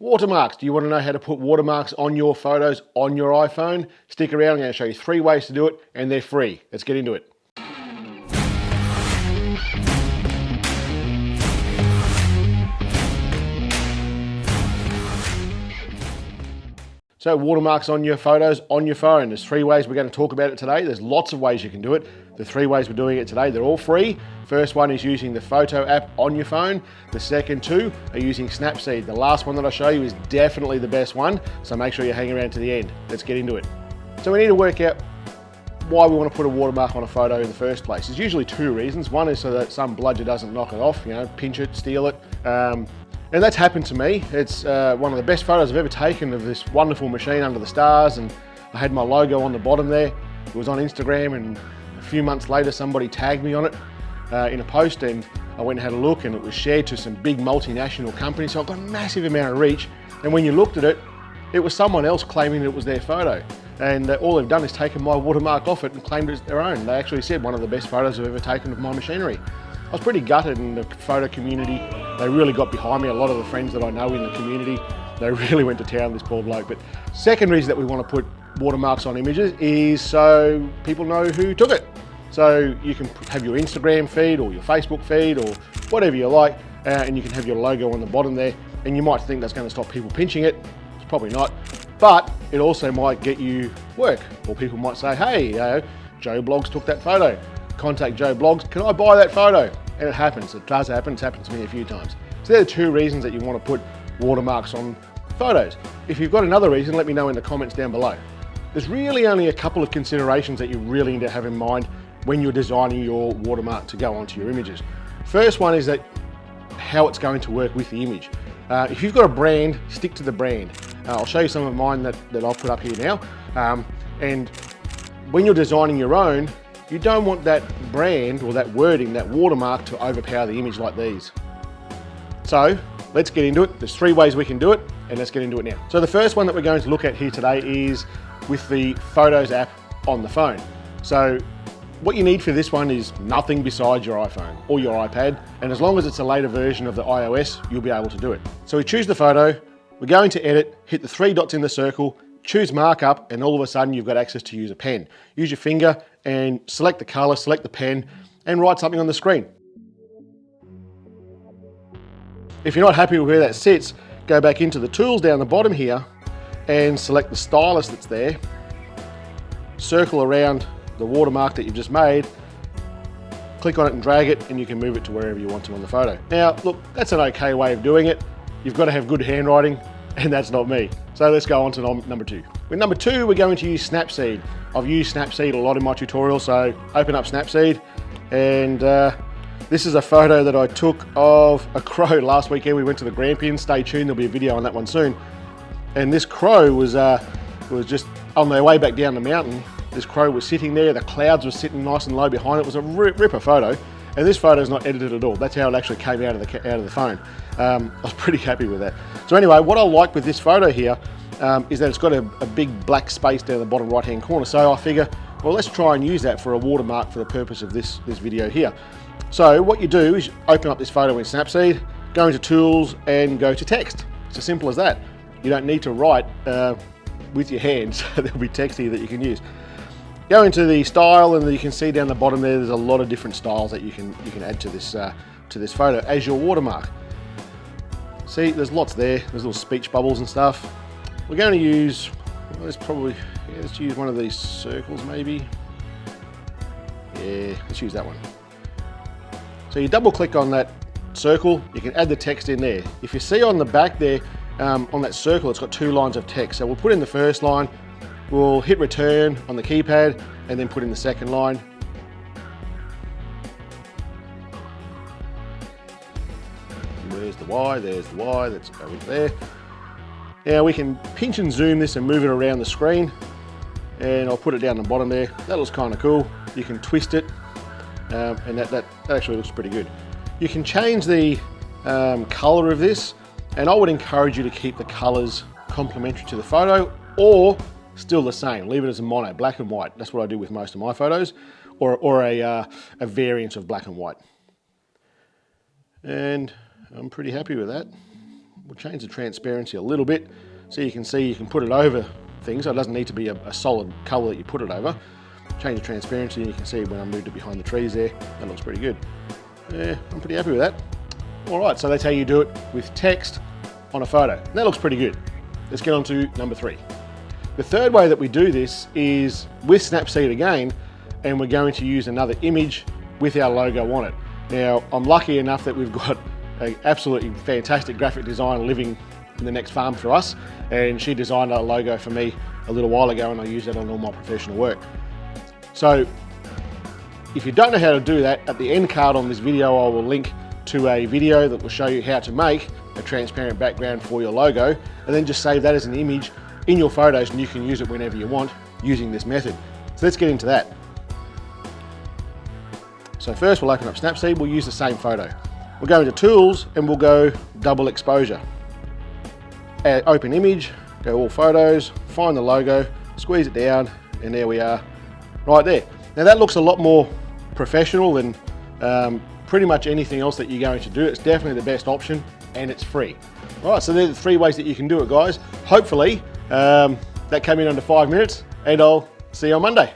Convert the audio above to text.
Watermarks. Do you want to know how to put watermarks on your photos on your iPhone? Stick around, I'm going to show you 3 ways to do it, and they're free. Let's get into it. So watermarks on your photos, on your phone. There's 3 ways we're going to talk about it today. There's lots of ways you can do it. The 3 ways we're doing it today, they're all free. First one is using the photo app on your phone. The second 2 are using Snapseed. The last one that I show you is definitely the best one, so make sure you hang around to the end. Let's get into it. So we need to work out why we want to put a watermark on a photo in the first place. There's usually 2 reasons. One is so that some bludger doesn't knock it off, pinch it, steal it. And that's happened to me. It's one of the best photos I've ever taken of this wonderful machine under the stars, and I had my logo on the bottom there. It was on Instagram, and a few months later somebody tagged me on it in a post, and I went and had a look, and it was shared to some big multinational companies, so I've got a massive amount of reach. And when you looked at it, it was someone else claiming that it was their photo. And all they've done is taken my watermark off it and claimed it as their own. They actually said one of the best photos I've ever taken of my machinery. I was pretty gutted, in the photo community, they really got behind me. A lot of the friends that I know in the community, they really went to town on this poor bloke. But second reason that we want to put watermarks on images is so people know who took it. So you can have your Instagram feed or your Facebook feed or whatever you like, and you can have your logo on the bottom there. And you might think that's going to stop people pinching it. It's probably not. But it also might get you work. Or people might say, hey, Joe Blogs took that photo. Contact Joe Blogs, can I buy that photo? And it happens, it does happen, it's happened to me a few times. So they're the 2 reasons that you want to put watermarks on photos. If you've got another reason, let me know in the comments down below. There's really only a couple of considerations that you really need to have in mind when you're designing your watermark to go onto your images. First one is that how it's going to work with the image. If you've got a brand, stick to the brand. I'll show you some of mine that I'll put up here now. And when you're designing your own, you don't want that brand or that wording, that watermark, to overpower the image like these. So let's get into it. There's 3 ways we can do it, and let's get into it now. So the first one that we're going to look at here today is with the Photos app on the phone. So what you need for this one is nothing besides your iPhone or your iPad, and as long as it's a later version of the iOS, you'll be able to do it. So we choose the photo, we're going to edit, hit the 3 dots in the circle, choose markup, and all of a sudden you've got access to use a pen. Use your finger and select the color, select the pen, and write something on the screen. If you're not happy with where that sits, go back into the tools down the bottom here and select the stylus that's there. Circle around the watermark that you've just made, click on it and drag it, and you can move it to wherever you want to on the photo. Now, look, that's an okay way of doing it. You've got to have good handwriting, and that's not me. So let's go on to number 2. With number 2, we're going to use Snapseed. I've used Snapseed a lot in my tutorial, so open up Snapseed, and this is a photo that I took of a crow last weekend. We went to the Grampians. Stay tuned, there'll be a video on that one soon. And this crow was just on their way back down the mountain. This crow was sitting there, the clouds were sitting nice and low behind it. It was a ripper photo, and this photo is not edited at all. That's how it actually came out of the phone. I was pretty happy with that. So anyway, what I like with this photo here is that it's got a big black space down the bottom right hand corner. So I figure, well, let's try and use that for a watermark for the purpose of this video here. So what you do is open up this photo in Snapseed, go into tools and go to text. It's as simple as that. You don't need to write with your hands. There'll be text here that you can use. Go into the style, and you can see down the bottom there's a lot of different styles that you can add to this photo as your watermark. See, there's lots there. There's little speech bubbles and stuff. We're going to use, well, let's use one of these circles maybe. Yeah, let's use that one. So you double click on that circle, you can add the text in there. If you see on the back there, on that circle, it's got 2 lines of text. So we'll put in the first line, we'll hit return on the keypad, and then put in the second line. Where's the Y? There's the Y, let's go into there. Now we can pinch and zoom this and move it around the screen, and I'll put it down the bottom there. That looks kind of cool. You can twist it, and that actually looks pretty good. You can change the color of this, and I would encourage you to keep the colors complementary to the photo, or still the same. Leave it as a mono, black and white. That's what I do with most of my photos, or a variant of black and white. And I'm pretty happy with that. We'll change the transparency a little bit so you can see you can put it over things. So it doesn't need to be a solid color that you put it over. Change the transparency and you can see when I moved it behind the trees there, that looks pretty good. Yeah, I'm pretty happy with that. All right, so that's how you do it with text on a photo. And that looks pretty good. Let's get on to number 3. The third way that we do this is with Snapseed again, and we're going to use another image with our logo on it. Now, I'm lucky enough that we've got an absolutely fantastic graphic designer living in the next farm for us, and she designed a logo for me a little while ago, and I use that on all my professional work. So if you don't know how to do that, at the end card on this video I will link to a video that will show you how to make a transparent background for your logo, and then just save that as an image in your photos and you can use it whenever you want using this method. So let's get into that. So first we'll open up Snapseed, we'll use the same photo. We'll go into Tools and we'll go Double Exposure. Add Open Image, go All Photos, find the logo, squeeze it down, and there we are, right there. Now that looks a lot more professional than pretty much anything else that you're going to do. It's definitely the best option and it's free. All right, so they're the 3 ways that you can do it, guys. Hopefully that came in under 5 minutes, and I'll see you on Monday.